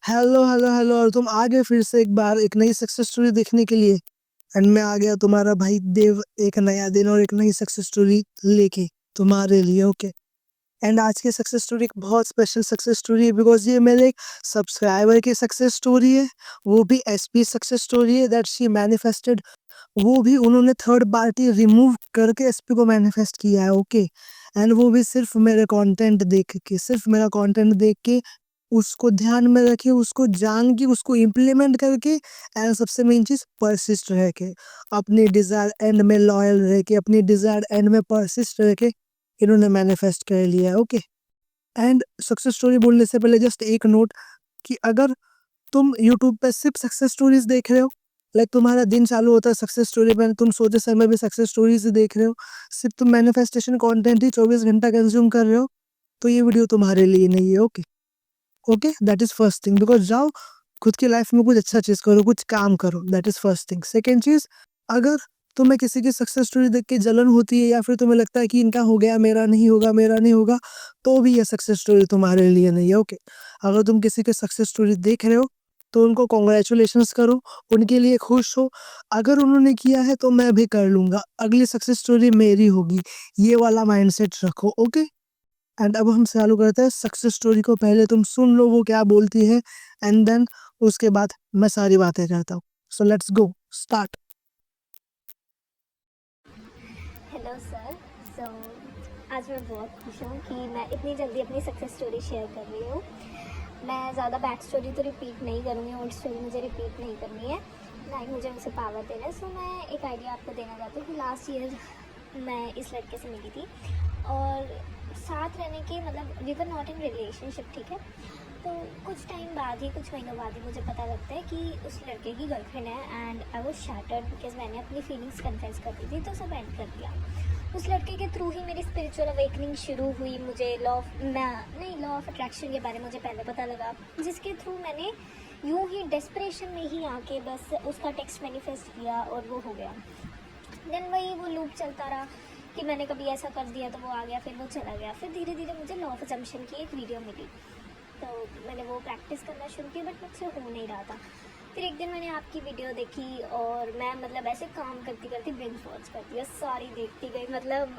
Hello, hello, hello और तुम आ गए फिर से एक बार एक नई सक्सेस स्टोरी देखने के लिए। एंड मैं आ गया तुम्हारा भाई देव एक नया दिन और एक नई सक्सेस स्टोरी लेके तुम्हारे लिए। ओके। एंड आज की सक्सेस स्टोरी एक बहुत स्पेशल सक्सेस स्टोरी है बिकॉज ये मेरे एक सब्सक्राइबर की सक्सेस स्टोरी है। वो भी एसपी सक्सेस स्टोरी है दैट शी मैनिफेस्टेड। वो भी उन्होंने थर्ड पार्टी रिमूव करके एसपी को मैनिफेस्ट किया है। ओके। एंड वो भी सिर्फ मेरे कंटेंट देख के, सिर्फ मेरा कंटेंट देख के, उसको ध्यान में रखे, उसको जान के, उसको इम्प्लीमेंट करके, एंड सबसे मेन चीज़ परसिस्ट रह के, अपने डिज़ायर एंड में लॉयल रह के, अपनी डिज़ायर एंड में परसिस्ट रह के इन्होंने मैनिफेस्ट कर लिया है। ओके। एंड सक्सेस स्टोरी बोलने से पहले जस्ट एक नोट कि अगर तुम यूट्यूब पे सिर्फ सक्सेस स्टोरीज देख रहे हो, लाइक तुम्हारा दिन चालू होता है सक्सेस स्टोरी में, तुम सोते समय भी सक्सेस स्टोरीज ही देख रहे हो, सिर्फ तुम मैनिफेस्टेशन कंटेंट ही 24 घंटा कंज्यूम कर रहे हो, तो ये वीडियो तुम्हारे लिए नहीं है। Okay. Okay, that is first thing. Because जाओ खुद की लाइफ में कुछ अच्छा चीज़ करो, कुछ काम करो, that is first thing. Second चीज़, अगर तुम्हें किसी की सक्सेस स्टोरी देख के जलन होती है या फिर तुम्हें लगता है कि इनका हो गया, मेरा नहीं होगा, मेरा नहीं होगा, तो भी ये सक्सेस स्टोरी तुम्हारे लिए नहीं है। ओके। अगर तुम किसी की सक्सेस स्टोरी देख रहे हो, तो उनको कांग्रेचुलेशंस करो, उनके लिए खुश हो। अगर उन्होंने किया है तो मैं भी कर लूँगा, अगली सक्सेस स्टोरी मेरी होगी, ये वाला माइंडसेट रखो। ओके। एंड अब हम चालू करते हैं सक्सेस स्टोरी को। पहले तुम सुन लो वो क्या बोलती है, एंड देन उसके बाद मैं सारी बातें करता हूँ। So let's go start. Hello sir. So आज मैं बहुत खुश हूँ कि मैं इतनी जल्दी अपनी सक्सेस स्टोरी शेयर कर रही हूँ। मैं ज़्यादा बैक स्टोरी तो रिपीट नहीं करूँगी, ओल्ड स्टोरी मुझे रिपीट नहीं करनी है, ना ही मुझे उसे पावर देना है। सो मैं एक आइडिया आपको देना चाहती हूँ कि लास्ट ईयर मैं इस लड़के से मिली थी और साथ रहने के मतलब we were not in relationship, ठीक है। तो कुछ टाइम बाद ही, कुछ महीनों बाद ही मुझे पता लगता है कि उस लड़के की गर्लफ्रेंड है and I was shattered because मैंने अपनी फीलिंग्स कन्फेस कर दी थी, तो सब एंड कर दिया। उस लड़के के थ्रू ही मेरी स्पिरिचुअल अवेकनिंग शुरू हुई। मुझे लॉ ऑफ अट्रैक्शन के बारे में मुझे पहले पता लगा, जिसके थ्रू मैंने यूं ही डेस्परेशन में ही आके बस उसका टेक्स्ट मैनिफेस्ट किया और वो हो गया। देन वही वो लूप चलता रहा कि मैंने कभी ऐसा कर दिया तो वो आ गया, फिर वो चला गया। फिर धीरे धीरे मुझे लॉ ऑफ अजम्पशन की एक वीडियो मिली, तो मैंने वो प्रैक्टिस करना शुरू किया, बट मुझसे हो नहीं रहा था। फिर एक दिन मैंने आपकी वीडियो देखी और मैं मतलब ऐसे काम करती करती बिंज वॉच करती है, सारी देखती गई, मतलब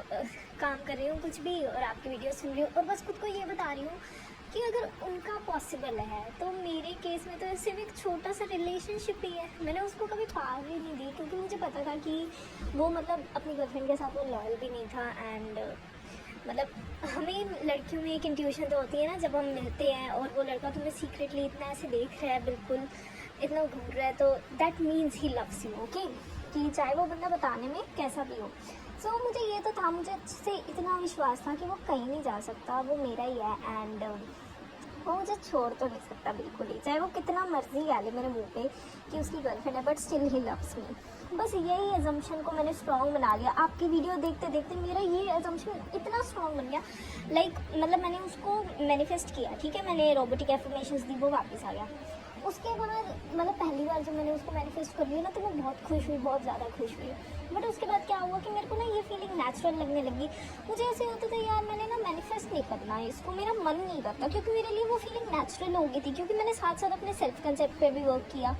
काम कर रही हूँ कुछ भी और आपकी वीडियो सुन रही हूँ और बस खुद को ये बता रही हूँ कि अगर उनका पॉसिबल है तो मेरे केस में तो सिर्फ एक छोटा सा रिलेशनशिप ही है। मैंने उसको कभी पावर ही नहीं दी क्योंकि मुझे पता था कि वो मतलब अपनी गर्लफ्रेंड के साथ वो लॉयल भी नहीं था। एंड मतलब हमें लड़कियों में एक इंट्यूशन तो होती है ना, जब हम मिलते हैं और वो लड़का तुम्हें सीक्रेटली इतना ऐसे देख रहा है, बिल्कुल इतना घूर रहा है, तो that means he loves you. Okay, कि चाहे वो बंदा बताने में कैसा भी हो। सो मुझे ये तो था, मुझे अच्छे से इतना विश्वास था कि वो कहीं नहीं जा सकता, वो मेरा ही है एंड वो मुझे छोड़ तो नहीं सकता बिल्कुल ही, चाहे वो कितना मर्जी गाले मेरे मुंह पे कि उसकी गर्लफ्रेंड है, but still he loves me. बस यही एजम्पशन को मैंने स्ट्रॉन्ग बना लिया। आपकी वीडियो देखते देखते मेरा ये एजम्पशन इतना स्ट्रॉन्ग बन गया, लाइक मतलब मैंने उसको मैनिफेस्ट किया, ठीक है, मैंने रोबोटिक एफर्मेशंस दी, वो वापस आ गया। उसके बाद मतलब पहली बार जब मैंने उसको मैनिफेस्ट कर लिया ना, तो मैं बहुत खुश हुई, बहुत ज़्यादा खुश हुई। बट उसके बाद क्या हुआ कि मेरे को ना ये फीलिंग नेचुरल लगने लगी। मुझे ऐसे होता था यार मैंने ना मैनिफेस्ट नहीं करना है इसको, मेरा मन नहीं करता, क्योंकि मेरे लिए वो फीलिंग नेचुरल हो गई थी, क्योंकि मैंने साथ साथ अपने सेल्फ कंसेप्ट पे भी वर्क किया।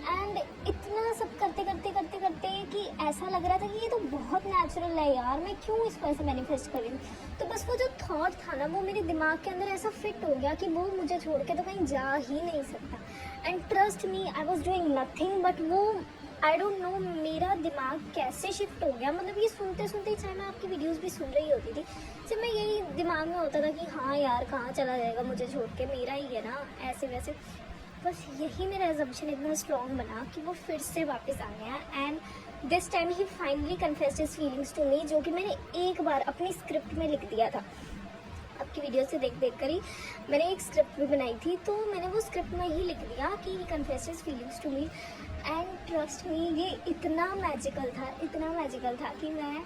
एंड इतना सब करते करते करते करते कि ऐसा लग रहा था कि ये तो बहुत नेचुरल है यार, मैं क्यों इसको ऐसे मैनिफेस्ट कर रही हूँ। तो बस वो जो थॉट था ना, वो मेरे दिमाग के अंदर ऐसा फिट हो गया कि वो मुझे छोड़ के तो कहीं जा ही नहीं सकता। And trust me, I was doing nothing, but वो आई डोंट नो मेरा दिमाग कैसे शिफ्ट हो गया। मतलब ये सुनते सुनते, चाहे मैं आपकी वीडियोस भी सुन रही होती थी, जब मैं यही दिमाग में होता था कि हाँ यार कहाँ चला जाएगा मुझे छोड़ के, मेरा ही है ना, ऐसे वैसे। बस यही मेरा एजम्पशन इतना स्ट्रॉन्ग बना कि वो फिर से वापस आ गया। And this time he finally confessed his feelings to me, जो कि मैंने एक बार अपनी स्क्रिप्ट में लिख दिया था। आपकी वीडियो से देख देख कर ही मैंने एक स्क्रिप्ट भी बनाई थी, तो मैंने वो स्क्रिप्ट में ही लिख दिया कि he confessed his feelings to me. And trust me, ये इतना मैजिकल था, इतना मैजिकल था कि मैं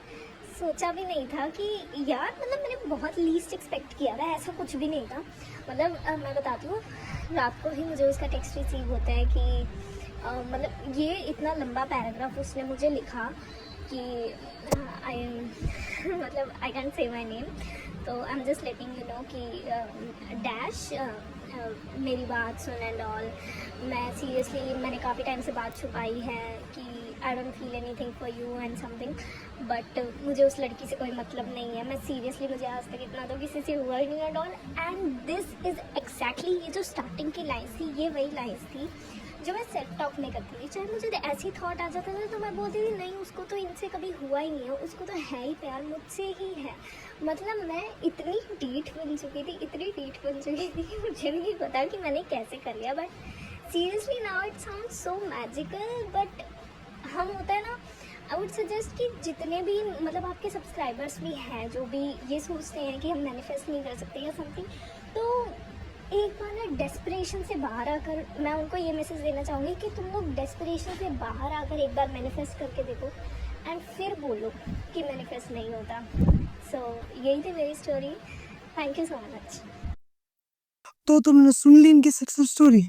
सोचा भी नहीं था कि यार, मतलब मैंने बहुत लीस्ट एक्सपेक्ट किया था, ऐसा कुछ भी नहीं था। मतलब मैं बताती हूँ, रात को ही मुझे उसका टेक्स्ट रिसीव होता है कि मतलब ये इतना लंबा पैराग्राफ उसने मुझे लिखा कि आई मतलब आई कैंट से माई नेम, तो I am just letting you know कि डैश मेरी बात सुन एंड ऑल। मैं सीरियसली मैंने काफ़ी टाइम से बात छुपाई है कि I don't feel anything for you and something, but मुझे उस लड़की से कोई मतलब नहीं है। मैं सीरियसली, मुझे आज तक इतना तो किसी से हुआ ही नहीं and all. And this is exactly, ये जो स्टार्टिंग की लाइन्स थी, ये वही लाइन्स थी जो मैं सेल्फ टॉक में करती थी। चाहे मुझे ऐसी थॉट आ जाता था तो मैं बोलती थी नहीं, उसको तो इनसे कभी हुआ ही नहीं है, उसको तो है ही प्यार, मुझसे ही है। मतलब मैं इतनी ढीठ बन चुकी थी, इतनी ढीठ बन चुकी थी कि मुझे भी नहीं पता कि मैंने कैसे कर लिया। But seriously now it sound so magical. But हम होता है ना, आई वुड सजेस्ट कि जितने भी मतलब आपके सब्सक्राइबर्स भी हैं जो भी ये सोचते हैं कि हम मैनिफेस्ट नहीं कर सकते या समथिंग, तो एक बार ना डेस्परेशन से बाहर आकर मैं उनको ये मैसेज देना चाहूँगी कि तुम लोग डेस्परेशन से बाहर आकर एक बार मैनिफेस्ट करके देखो एंड फिर बोलो कि मैनिफेस्ट नहीं होता। सो यही थी मेरी story. Thank you so much. तो तुमने सुन ली इनकी सक्सेस स्टोरी।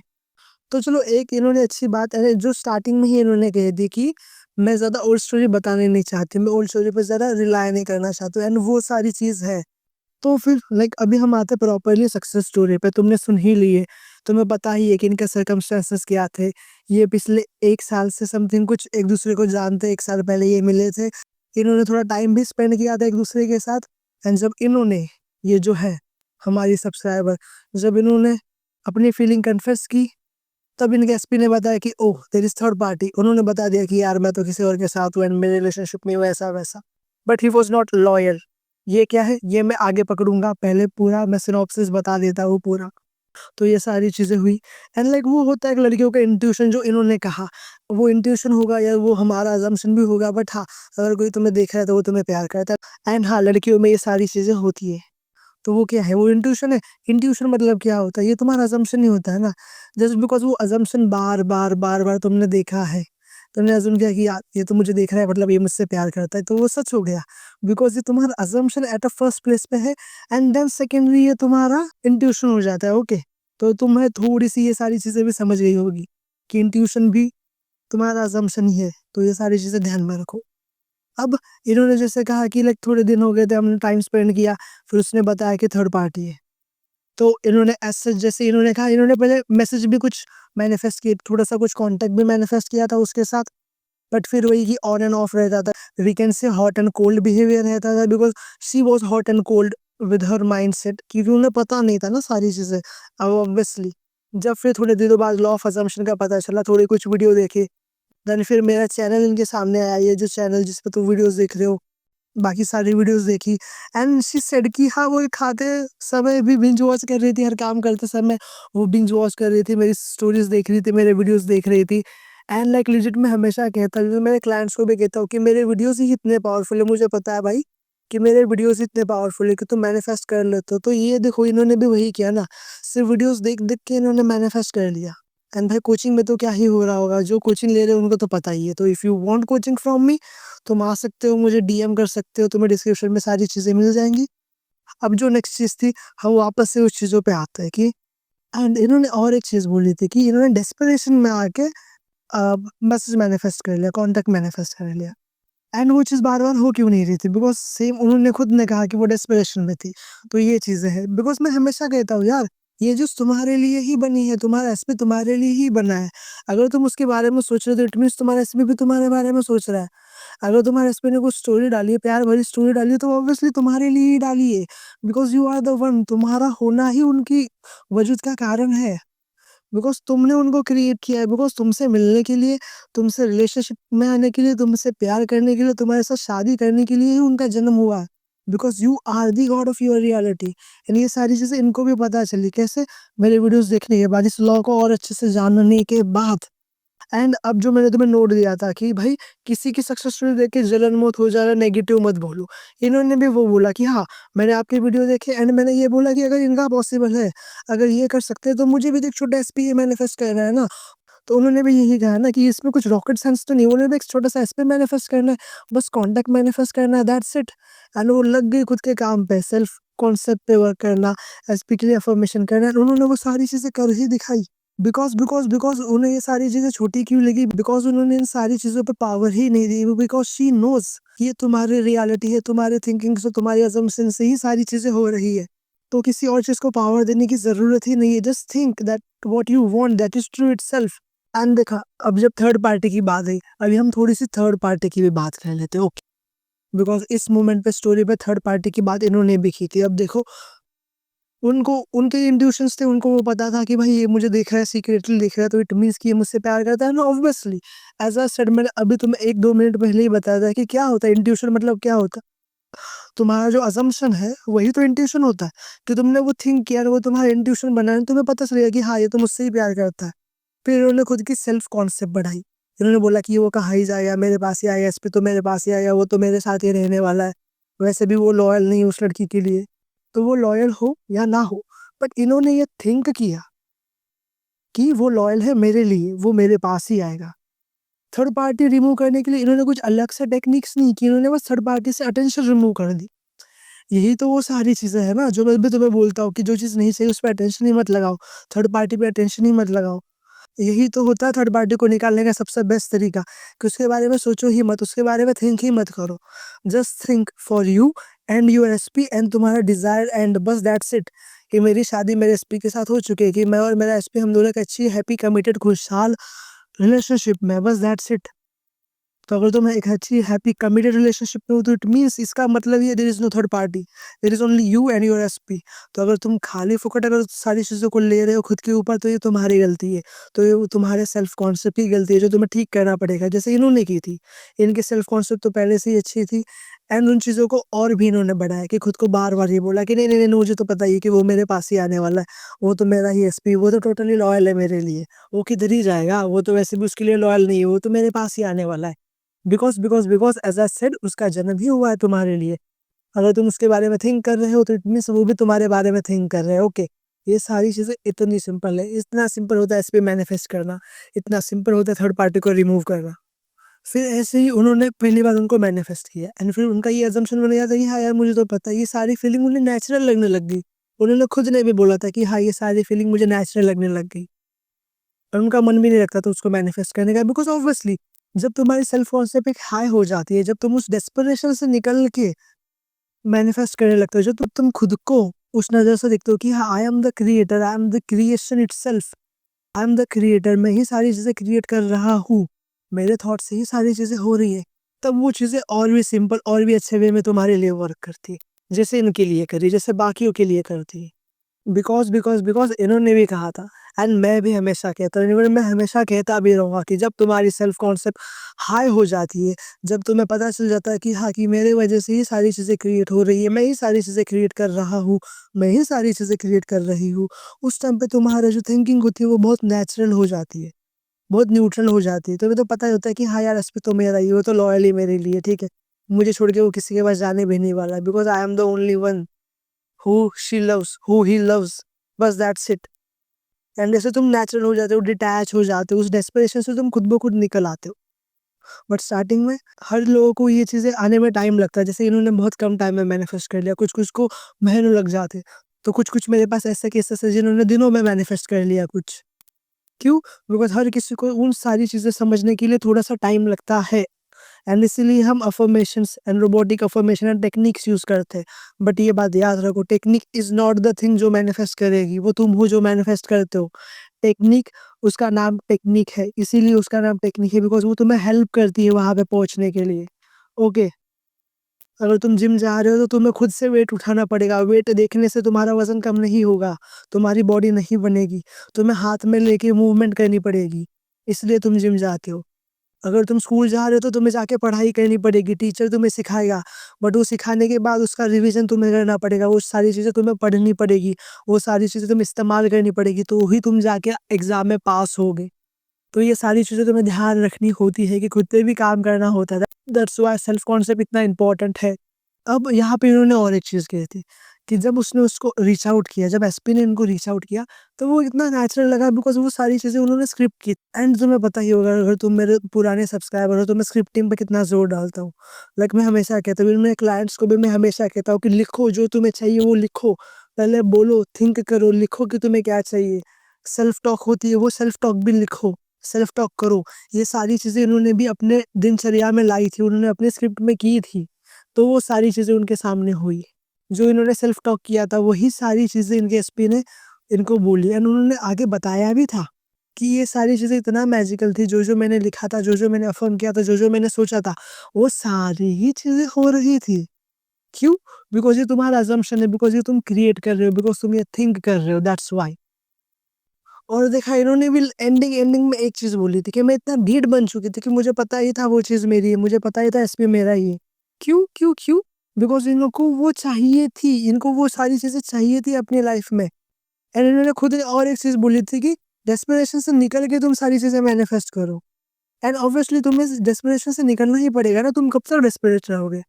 तो चलो, एक इन्होंने अच्छी बात है जो स्टार्टिंग में ही इन्होंने कह दी कि मैं ज़्यादा ओल्ड स्टोरी बताने नहीं चाहती, मैं ओल्ड स्टोरी पे ज़्यादा रिलाय नहीं करना चाहती एंड वो सारी चीज़ है। तो फिर लाइक अभी हम आते प्रॉपर्ली सक्सेस स्टोरी पे। तुमने सुन ही ली है, तुम्हें पता ही है कि इनके सर्कमस्टेंसेस क्या थे। ये पिछले 1 साल से समथिंग कुछ एक-दूसरे को जानते, 1 साल पहले ये मिले थे। इन्होंने थोड़ा टाइम भी स्पेंड किया था एक-दूसरे के साथ एंड जब इन्होंने, ये जो है हमारी सब्सक्राइबर, जब इन्होंने अपनी फीलिंग कन्फेस की, तब इनके एसपी ने बताया कि oh there is third party. उन्होंने बता दिया कि यार मैं तो किसी और के साथ हूँ एंड मेरे रिलेशनशिप में हूँ, ऐसा-वैसा। But he was not loyal. ये क्या है, ये मैं आगे पकड़ूँगा, पहले पूरा मैं सिनॉप्सिस बता देता हूँ पूरा। तो ये सारी चीज़ें हुई एंड लाइक वो होता है कि लड़कियों का इंट्यूशन जो इन्होंने कहा, वो इंट्यूशन होगा या वो हमारा अजम्पशन भी होगा। बट हाँ, अगर कोई तुम्हें देख रहा है तो वो तुम्हें प्यार करता है एंड हाँ, लड़कियों में ये सारी चीज़ें होती है। तो वो क्या है, वो इंट्यूशन है। इंट्यूशन मतलब क्या होता है, ये तुम्हारा अजम्पशन ही होता है ना। जस्ट बिकॉज़ वो अजम्पशन बार-बार तुमने देखा है, तुमने अज़्यूम किया कि यार ये तो मुझे देख रहा है मतलब ये मुझसे प्यार करता है, तो वो सच हो गया। बिकॉज़ ये तुम्हारा assumption at a first place पे है एंड देन सेकेंडरी ये तुम्हारा इंट्यूशन हो जाता है, ओके। तो तुम्हें थोड़ी-सी ये सारी चीज़ें भी समझ गई होगी कि इंट्यूशन भी तुम्हारा अजम्पशन ही है, तो ये सारी चीज़ें ध्यान में रखो। अब इन्होंने जैसे कहा कि लाइक थोड़े दिन हो गए थे, हमने टाइम स्पेंड किया, फिर उसने बताया कि थर्ड पार्टी है। तो इन्होंने एज़ सच जैसे इन्होंने कहा, इन्होंने पहले मैसेज भी कुछ मैनिफेस्ट किए, थोड़ा-सा कुछ कॉन्टैक्ट भी मैनिफेस्ट किया था उसके साथ। बट फिर वही कि ऑन एंड ऑफ रहता था। We can say hot and cold behaviour रहता था because she was hot and cold with her mindset, क्योंकि उन्हें पता नहीं था ना सारी चीज़ें। अब ऑब्वियसली जब फिर थोड़े दिनों बाद लॉ ऑफ असम्पशन का पता चला, थोड़ी कुछ वीडियो देखे, देन फिर मेरा चैनल इनके सामने आया, ये जो चैनल जिस पे तुम वीडियोज़ देख रहे हो, बाकी सारी वीडियोज़ देखी एंड शी सेड कि हाँ, वो खाते समय भी बिंज वॉच कर रही थी, हर काम करते समय वो बिंज वॉच कर रही थी, मेरी स्टोरीज़ देख रही थी, मेरे वीडियोज़ देख रही थी एंड लाइक लिजिट मैं हमेशा कहता हूँ, मेरे क्लाइंट्स को भी कहता हूँ कि मेरे वीडियोज़ ही इतने पावरफुल है। मुझे पता है भाई कि मेरे वीडियोज़ इतने पावरफुल है कि तुम मैनिफेस्ट कर लेते हो। तो ये देखो, इन्होंने भी वही किया ना, सिर्फ वीडियोज़ देख-देख के इन्होंने मैनिफेस्ट कर लिया। एंड भाई कोचिंग में तो क्या ही हो रहा होगा, जो कोचिंग ले रहे हो उनको तो पता ही है। तो if you want coaching from me, तुम आ सकते हो, मुझे डीएम कर सकते हो, तुम्हें डिस्क्रिप्शन में सारी चीज़ें मिल जाएँगी। अब जो नेक्स्ट चीज़ थी, हम वापस से उस चीज़ों पे आते हैं कि एंड इन्होंने और एक चीज़ बोली थी कि इन्होंने डेस्परेशन में आके मैसेज मैनिफेस्ट कर लिया, कॉन्टैक्ट मैनिफेस्ट कर लिया एंड वो चीज़ बार-बार हो क्यों नहीं रही थी? बिकॉज़ सेम उन्होंने खुद ने कहा कि वो डेस्परेशन में थी। तो ये चीज़ें हैं, बिकॉज़ मैं हमेशा कहता हूँ यार, ये चीज़ तुम्हारे लिए ही बनी है, तुम्हारा एसपी तुम्हारे लिए ही बना है। अगर तुम उसके बारे में सोच रहे हो तो इट मीन्स तुम्हारा एसपी भी तुम्हारे बारे में सोच रहा है। अगर तुम्हारे एसपी ने कुछ स्टोरी डाली है, प्यार भरी स्टोरी डाली है, तो ऑब्वियसली तुम्हारे लिए ही डाली है। Because you are the one, तुम्हारा होना ही उनकी वजूद का कारण है। बिकॉज़ तुमने उनको क्रिएट किया है, बिकॉज़ तुमसे मिलने के लिए, तुमसे रिलेशनशिप में आने के लिए, तुमसे प्यार करने के लिए, तुम्हारे साथ शादी करने के लिए ही उनका जन्म हुआ है। Because you are the god of your reality and ये सारी चीज़ें इनको भी पता चली। कैसे? मेरे वीडियोज़ देखने के बाद, इस लॉ को और अच्छे से जानने के बाद। एंड अब जो मैंने तुम्हें नोट दिया था कि भाई किसी की सक्सेस स्टोरी देख के जलन मत हो जाना, नेगेटिव मत बोलो। इन्होंने भी वो बोला कि हाँ, मैंने आपके वीडियो देखे एंड मैंने ये बोला कि अगर इनका पॉसिबल है, अगर ये कर सकते हैं तो मुझे भी तो एक छोटा एसपी मैनिफेस्ट करना है ना। तो उन्होंने भी यही कहा ना कि इसमें कुछ रॉकेट साइंस तो नहीं, उन्होंने भी एक छोटा-सा एसपी मैनिफेस्ट करना है, बस कॉन्टैक्ट मैनिफेस्ट करना है, दैट्स इट। एंड वो लग गई खुद के काम पे, सेल्फ कॉन्सेप्ट पे वर्क करना, एसपी के लिए अफ़र्मेशन करना एंड उन्होंने वो सारी चीज़ें कर ही दिखाई। बिकॉज़ उन्हें ये सारी चीज़ें छोटी क्यों लगी? बिकॉज़ उन्होंने इन सारी चीज़ों पे पावर ही नहीं दी। बिकॉज़ शी नोज़ ये तुम्हारी रियलिटी है, तुम्हारे थिंकिंग से, तुम्हारी असम्पशन से ही सारी चीज़ें हो रही है। तो किसी और चीज़ को पावर देने की ज़रूरत ही नहीं है। Just think that what you want that is true itself. And देखा, अब जब थर्ड पार्टी की बात आई, अभी हम थोड़ी-सी थर्ड पार्टी की भी बात कर लेते हैं, ओके? बिकॉज़ इस मोमेंट पे स्टोरी पे थर्ड पार्टी की बात इन्होंने भी की थी। अब देखो, उनको उनके इंट्यूशंस थे, उनको वो पता था कि भाई ये मुझे देख रहा है, सीक्रेटली देख रहा है, तो इट मीन्स कि ये मुझसे प्यार करता है ना, ऑब्वियसली। एज़ आई सेड, मैंने अभी तुम्हें 1-2 मिनट पहले ही बताया था कि क्या होता है इंट्यूशन, मतलब क्या होता है? तुम्हारा जो असम्पशन है, वही तो इंट्यूशन होता है, कि तुमने वो थिंक किया और वो तुम्हारा इंट्यूशन बना है, तुम्हें पता चल गया कि हाँ, ये तो मुझसे ही प्यार करता है। फिर इन्होंने खुद की सेल्फ कॉन्सेप्ट बढ़ाई। इन्होंने बोला कि वो कहाँ ही जाएगा, मेरे पास ही आएगा, एसपी तो मेरे पास ही आएगा, वो तो मेरे साथ ही रहने वाला है। वैसे भी वो लॉयल नहीं है उस लड़की के लिए। तो वो लॉयल हो या ना हो, बट इन्होंने ये थिंक किया कि वो लॉयल है मेरे लिए, वो मेरे पास ही आएगा। थर्ड पार्टी रिमूव करने के लिए इन्होंने कुछ अलग से टेक्निक्स नहीं की, इन्होंने बस थर्ड पार्टी से अटेंशन रिमूव कर दी। यही तो वो सारी चीज़ें हैं ना, जो मैं भी तुम्हें बोलता हूँ कि जो चीज़ नहीं चाहिए उस पे अटेंशन ही मत लगाओ, थर्ड पार्टी पे अटेंशन ही मत लगाओ। यही तो होता है थर्ड पार्टी को निकालने का सबसे बेस्ट तरीका, कि उसके बारे में सोचो ही मत, उसके बारे में थिंक ही मत करो। Just think for you and your SP and तुम्हारा डिज़ायर, एंड बस दैट्स इट। कि मेरी शादी मेरे एसपी के साथ हो चुकी है, कि मैं और मेरा एसपी, हम दोनों की अच्छी, हैप्पी, कमिटेड, खुशहाल रिलेशनशिप में है, बस दैट्स इट। तो अगर तुम एक अच्छी, हैप्पी, कमिटेड रिलेशनशिप में हो, तो इट मीन्स, इसका मतलब ये there is no third party, there is only you and your SP. तो अगर तुम खाली फुकट अगर सारी चीज़ों को ले रहे हो खुद के ऊपर, तो ये तुम्हारी गलती है। तो ये तुम्हारे सेल्फ कॉन्सेप्ट की गलती है, जो तुम्हें ठीक करना पड़ेगा, जैसे इन्होंने की थी। इनकी सेल्फ कॉन्सेप्ट तो पहले से ही अच्छी थी, एंड उन चीज़ों को और भी इन्होंने बढ़ाया, कि खुद को बार-बार ये बोला कि नहीं, नहीं, नहीं, मुझे तो पता ही है कि वो मेरे पास ही आने वाला है। वो तो मेरा ही एसपी, वो तो टोटली लॉयल है मेरे लिए। वो किधर ही जाएगा, वो तो वैसे भी उसके लिए लॉयल नहीं है, वो तो मेरे पास ही आने वाला है। बिकॉज़ एज़ आई सेड, उसका जन्म ही हुआ है तुम्हारे लिए। अगर तुम उसके बारे में थिंक कर रहे हो, तो इट मीन्स वो भी तुम्हारे बारे में थिंक कर रहे हैं, ओके। ये सारी चीज़ें इतनी सिंपल है, इतना सिंपल होता है एसपी मैनिफेस्ट करना, इतना सिंपल होता है थर्ड पार्टी को रिमूव करना। फिर ऐसे ही उन्होंने पहली बार उनको मैनिफेस्ट किया, एंड फिर उनका ये असम्पशन बन गया था कि हाँ यार, मुझे तो पता है, ये सारी फीलिंग उन्हें नेचुरल लगने लग गई। उन्होंने खुद ने भी बोला था कि हाँ, ये सारी फीलिंग मुझे नेचुरल लगने लग गई। और उनका मन भी नहीं लगता था उसको मैनिफेस्ट करने का, बिकॉज़ ऑब्वियसली जब तुम्हारी सेल्फ कॉन्सेप्ट एक हाई हो जाती है, जब तुम उस डेस्परेशन से निकल के मैनिफेस्ट करने लगते हो, जब तुम खुद को उस नज़र से देखते हो कि हाँ, I am the creator, I am the creation itself, I am the creator, मैं ही सारी चीज़ें क्रिएट कर रहा हूँ, मेरे थॉट से ही सारी चीज़ें हो रही है। तब वो चीज़ें और भी सिंपल, और भी अच्छे वे में तुम्हारे लिए वर्क करती है, जैसे इनके लिए करी, जैसे बाकियों के लिए करती है। बिकॉज़ इन्होंने भी कहा था, एंड मैं भी हमेशा कहता हूँ, इवन मैं हमेशा कहता भी रहूँगा, कि जब तुम्हारी सेल्फ कॉन्सेप्ट हाई हो जाती है, जब तुम्हें पता चल जाता है कि हाँ, कि मेरे वजह से ही सारी चीज़ें क्रिएट हो रही है, मैं ही सारी चीज़ें क्रिएट कर रहा हूँ, मैं ही सारी चीज़ें क्रिएट कर रही हूँ, उस टाइम पे तुम्हारा जो थिंकिंग होती है वो बहुत नेचुरल हो जाती है, बहुत न्यूट्रल हो जाती है। तुम्हें तो पता ही होता है कि हाँ यार, एसपी तो मेरा ही है, वो तो लॉयल ही मेरे लिए, ठीक है। मुझे छोड़ के वो किसी के पास जाने भी नहीं वाला है, because I am the only one who he loves, बस दैट्स इट। एंड जैसे तुम नेचुरल हो जाते हो, डिटैच हो जाते हो, उस डेस्परेशन से तुम खुद ब खुद निकल आते हो। बट स्टार्टिंग में हर लोगों को ये चीज़ें आने में टाइम लगता है, जैसे इन्होंने बहुत कम टाइम में मैनिफेस्ट कर लिया, कुछ-कुछ को महीनों लग जाते। तो कुछ-कुछ मेरे पास ऐसे केसेस हैं जिन्होंने दिनों में मैनिफेस्ट कर लिया कुछ। क्यों? बिकॉज़ हर किसी को उन सारी चीज़ें समझने के लिए थोड़ा-सा टाइम लगता है। एंड इसीलिए हम affirmations and robotic affirmation and techniques use करते हैं। बट ये बात याद रखो, technique is not the thing जो मैनिफेस्ट करेगी, वो तुम हो जो मैनिफेस्ट करते हो। टेक्निक, उसका नाम टेक्निक है, इसीलिए उसका नाम टेक्निक है, बिकॉज़ वो तुम्हें हेल्प करती है वहाँ पे पहुँचने के लिए। ओके, अगर तुम जिम जा रहे हो, तो तुम्हें खुद से वेट उठाना पड़ेगा, वेट देखने से तुम्हारा वज़न कम नहीं होगा, तुम्हारी बॉडी नहीं बनेगी, तुम्हें हाथ में लेके मूवमेंट करनी पड़ेगी, इसलिए तुम जिम जाते हो। अगर तुम स्कूल जा रहे हो, तो तुम्हें जाके पढ़ाई करनी पड़ेगी, टीचर तुम्हें सिखाएगा, बट वो सिखाने के बाद उसका रिवीजन तुम्हें करना पड़ेगा, वो सारी चीज़ें तुम्हें पढ़नी पड़ेगी, वो सारी चीज़ें तुम्हें इस्तेमाल करनी पड़ेगी, तो ही तुम जाके एग्ज़ाम में पास होगे। तो ये सारी चीज़ें तुम्हें ध्यान रखनी होती है, कि खुद पे भी काम करना होता है। दैट्स व्हाई सेल्फ कॉन्सेप्ट इतना इम्पोर्टेंट है। अब यहाँ पे इन्होंने और एक चीज़ कही थी, कि जब उसने उसको रीच आउट किया, जब एसपी ने इनको रीच आउट किया, तो वो इतना नेचुरल लगा, बिकॉज़ वो सारी चीज़ें उन्होंने स्क्रिप्ट की। एंड तुम्हें पता ही होगा, अगर तुम मेरे पुराने सब्सक्राइबर हो, तो मैं स्क्रिप्टिंग पे कितना ज़ोर डालता हूँ। लाइक मैं हमेशा कहता हूँ, मेरे क्लाइंट्स को भी मैं हमेशा कहता हूँ कि लिखो, जो तुम्हें चाहिए वो लिखो। पहले बोलो, थिंक करो, लिखो कि तुम्हें क्या चाहिए। सेल्फ टॉक होती है, वो सेल्फ टॉक भी लिखो, सेल्फ टॉक करो। ये सारी चीज़ें इन्होंने भी अपने दिनचर्या में लाई थी, उन्होंने अपने स्क्रिप्ट में की थी। तो वो सारी चीज़ें उनके सामने हुई। जो इन्होंने सेल्फ टॉक किया था वही सारी चीज़ें इनके एसपी ने इनको बोली एंड उन्होंने आगे बताया भी था कि ये सारी चीज़ें इतना मैजिकल थी, जो मैंने लिखा था, जो मैंने अफ़र्म किया था, जो मैंने सोचा था, वो सारी ही चीज़ें हो रही थी। क्यों? बिकॉज़ ये तुम्हारा असम्पशन है, बिकॉज़ ये तुम क्रिएट कर रहे हो, बिकॉज़ तुम ये थिंक कर रहे हो, दैट्स व्हाई। और देखा इन्होंने भी एंडिंग एंडिंग में एक चीज़ बोली थी कि मैं इतना ढीठ बन चुकी थी कि मुझे पता ही था वो चीज़ मेरी है, मुझे पता ही था एसपी मेरा ही है। क्यों? क्यों? क्यों? बिकॉज़ इन लोग को वो चाहिए थी, इनको वो सारी चीज़ें चाहिए थी अपनी लाइफ़ में। एंड इन्होंने खुद और एक चीज़ बोली थी कि डेस्परेशन से निकल के तुम सारी चीज़ें मैनिफेस्ट करो। एंड ऑब्वियसली तुम्हें डेस्परेशन से निकलना ही पड़ेगा ना, तुम कब तक डेस्परेट रहोगे?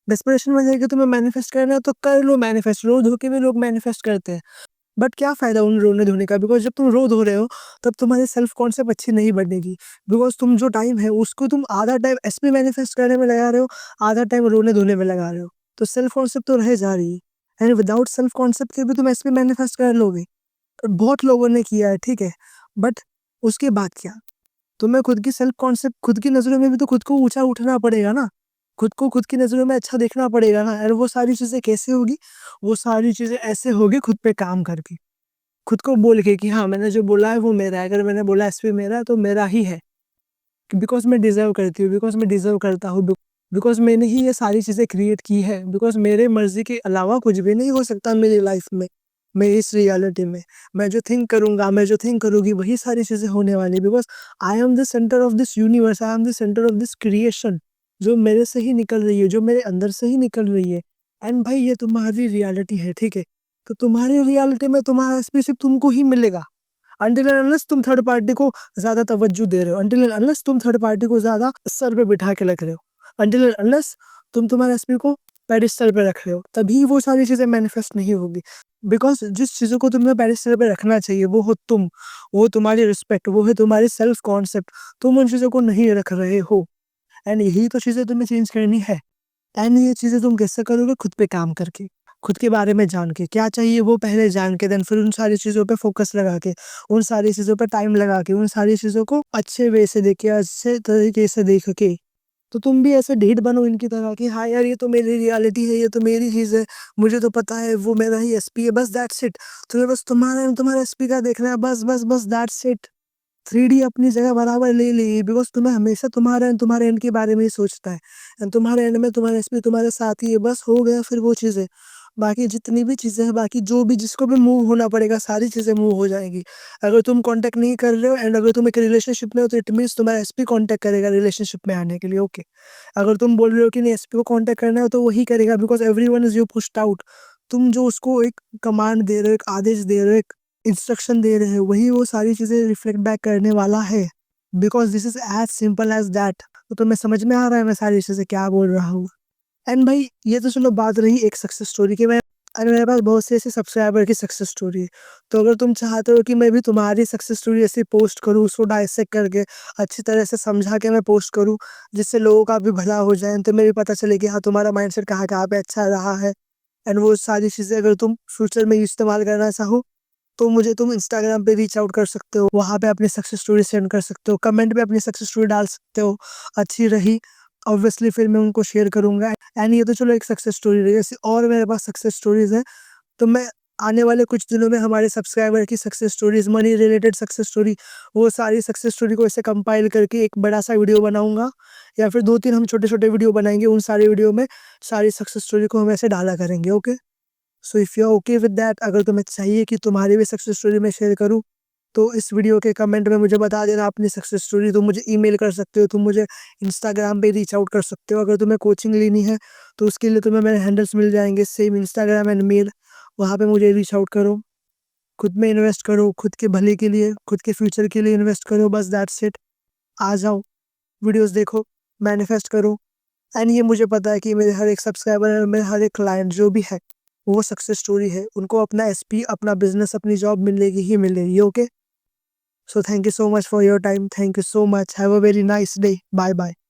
डेस्परेशन में जाके तुम्हें मैनिफेस्ट करना है तो कर लो मैनिफेस्ट, रो धो के भी लोग मैनिफेस्ट करते हैं। बट क्या फ़ायदा उन रोने धोने का, बिकॉज़ जब तुम रो धो रहे हो तब तुम्हारी सेल्फ कॉन्सेप्ट अच्छी नहीं बनेगी। बिकॉज़ तुम जो टाइम है उसको तुम आधा टाइम एसपी मैनिफेस्ट करने में लगा रहे हो, आधा टाइम रोने धोने में लगा रहे हो। तो सेल्फ कॉन्सेप्ट तो रह जा रही है एंड विदाउट सेल्फ कॉन्सेप्ट के भी तुम एसपी मैनिफेस्ट कर लोगे। बहुत लोगों ने किया है, ठीक है, बट उसके बाद क्या? तुम्हें खुद की सेल्फ कॉन्सेप्ट, खुद की नज़रों में भी तो खुद को ऊँचा उठना पड़ेगा ना। खुद को खुद की नज़रों में अच्छा देखना पड़ेगा ना। और वो सारी चीज़ें कैसे होगी? वो सारी चीज़ें ऐसे होगी खुद पे काम करके। खुद को बोल के कि हाँ, मैंने जो बोला है वो मेरा है। अगर मैंने बोला एसपी मेरा है तो मेरा ही है। बिकॉज़ मैं डिज़र्व करती हूँ, बिकॉज़ मैं डिज़र्व करता हूँ, बिकॉज़ मैंने ही ये सारी चीज़ें क्रिएट की है, बिकॉज़ मेरे मर्ज़ी के अलावा कुछ भी नहीं हो सकता मेरी लाइफ़ में, मेरी इस रियलिटी में। मैं जो थिंक करूँगा, मैं जो थिंक करूँगी वही सारी चीज़ें होने वाली है, because I am the centre of this universe, I am the centre of this creation, जो मेरे से ही निकल रही है, जो मेरे अंदर से ही निकल रही है। एंड भाई ये तुम्हारी रियलिटी है, ठीक है? तो तुम्हारी रियलिटी में तुम्हारा एसपी सिर्फ़ तुमको ही मिलेगा। अनटिल एंड अनलेस तुम थर्ड पार्टी को ज़्यादा तवज्जो दे रहे हो, अनटिल एंड अनलेस तुम थर्ड पार्टी को ज़्यादा सर पे बिठा के रख रहे हो, अनटिल एंड अनलेस तुम तुम्हारे एसपी को पेडेस्टल पे रख रहे हो, तभी वो सारी चीज़ें मैनिफेस्ट नहीं होगी। बिकॉज़ जिस चीज़ों को तुम्हें पेडेस्टल पे रखना चाहिए वो हो तुम, वो तुम्हारी रिस्पेक्ट, वो है तुम्हारी सेल्फ कॉन्सेप्ट, तुम उन चीज़ों को नहीं रख रहे हो। एंड यही तो चीज़ें तुम्हें चेंज करनी है। एंड ये चीज़ें तुम कैसे करोगे? खुद पे काम करके, खुद के बारे में जान के, क्या चाहिए वो पहले जान के, देन फिर उन सारी चीज़ों पे फ़ोकस लगा के, उन सारी चीज़ों पे टाइम लगा के, उन सारी चीज़ों को अच्छे वे से देख के, अच्छे तरीके से देख के, तो तुम भी ऐसे ढीठ बनो इनकी तरह कि हाँ यार, ये तो मेरी रियलिटी है, ये तो मेरी चीज़ है, मुझे तो पता है वो मेरा ही एसपी है, बस दैट्स इट। तुम्हें बस तुम्हारा एसपी का देखना है, बस दैट्स इट। 3D अपनी जगह बराबर ले ली है, बिकॉज़ तुम्हें हमेशा तुम्हारे एंड के बारे में ही सोचता है एंड तुम्हारे एंड में तुम्हारा एसपी तुम्हारे साथ ही है, बस हो गया फिर वो चीज़ें। बाकी जितनी भी चीज़ें हैं, बाकी जो भी जिसको भी मूव होना पड़ेगा, सारी चीज़ें मूव हो जाएँगी। अगर तुम कॉन्टैक्ट नहीं कर रहे हो एंड अगर तुम एक रिलेशनशिप में हो तो इट मीन्स तुम्हारा एसपी कॉन्टैक्ट करेगा रिलेशनशिप में आने के लिए, ओके। अगर तुम बोल रहे हो कि नहीं एसपी को कॉन्टैक्ट करना है तो वही करेगा, because everyone is you pushed out. तुम जो उसको एक कमांड दे रहे हो, एक आदेश दे रहे हो, एक इंस्ट्रक्शन दे रहे हो, वही वो सारी चीज़ें रिफ्लेक्ट बैक करने वाला है। Because this is as simple as that. तो तुम्हें समझ में आ रहा है मैं सारी चीज़ें क्या बोल रहा हूँ? एंड भाई ये तो चलो बात रही एक सक्सेस स्टोरी की। मैं अरे मेरे पास बहुत से ऐसे सब्सक्राइबर की सक्सेस स्टोरी है। तो अगर तुम चाहते हो कि मैं भी तुम्हारी सक्सेस स्टोरी ऐसी पोस्ट करूँ, उसको डाइसेक्ट करके अच्छी तरह से समझा के मैं पोस्ट करूँ, जिससे लोगों का भी भला हो जाए, तो तुम्हें भी पता चले कि हाँ, तुम्हारा माइंडसेट कहाँ-कहाँ पे अच्छा रहा है। एंड वो सारी चीज़ें अगर तुम फ्यूचर में इस्तेमाल करना चाहो, तो मुझे तुम इंस्टाग्राम पे रीच आउट कर सकते हो, वहाँ पे अपनी सक्सेस स्टोरी सेंड कर सकते हो, कमेंट में अपनी सक्सेस स्टोरी डाल सकते हो। अच्छी रही, ऑब्वियसली फिर मैं उनको शेयर करूँगा। एंड ये तो चलो एक सक्सेस स्टोरी रही, ऐसी और मेरे पास सक्सेस स्टोरीज़ हैं। तो मैं आने वाले कुछ दिनों में हमारे सब्सक्राइबर की success stories, money related success story, वो सारी सक्सेस स्टोरी को ऐसे कंपाइल करके एक बड़ा-सा वीडियो बनाऊँगा, या फिर 2-3 हम छोटे-छोटे वीडियो बनाएँगे, उन सारे वीडियो में सारी सक्सेस स्टोरी को हम ऐसे डाला करेंगे, okay? So if you are okay with that, अगर तुम्हें चाहिए कि तुम्हारी भी सक्सेस स्टोरी मैं शेयर करूँ, तो इस वीडियो के कमेंट में मुझे बता देना अपनी सक्सेस स्टोरी। तुम मुझे ईमेल कर सकते हो, तुम मुझे इंस्टाग्राम पे रीच आउट कर सकते हो। अगर तुम्हें कोचिंग लेनी है तो उसके लिए तुम्हें मेरे हैंडल्स मिल जाएंगे, सेम इंस्टाग्राम एंड मेल। वहाँ पे मुझे रीच आउट करो, खुद में इन्वेस्ट करो, खुद के भले के लिए, खुद के फ्यूचर के लिए इन्वेस्ट करो, बस दैट्स इट। आ जाओ, वीडियोस देखो, मैनिफेस्ट करो। एंड ये मुझे पता है कि मेरे हर एक सब्सक्राइबर और मेरे हर एक क्लाइंट जो भी है, वो सक्सेस स्टोरी है। उनको अपना एसपी, अपना बिज़नेस, अपनी जॉब मिलेगी ही मिलेगी, okay? So thank you so much for your time. Thank you so much. Have a very nice day. Bye bye.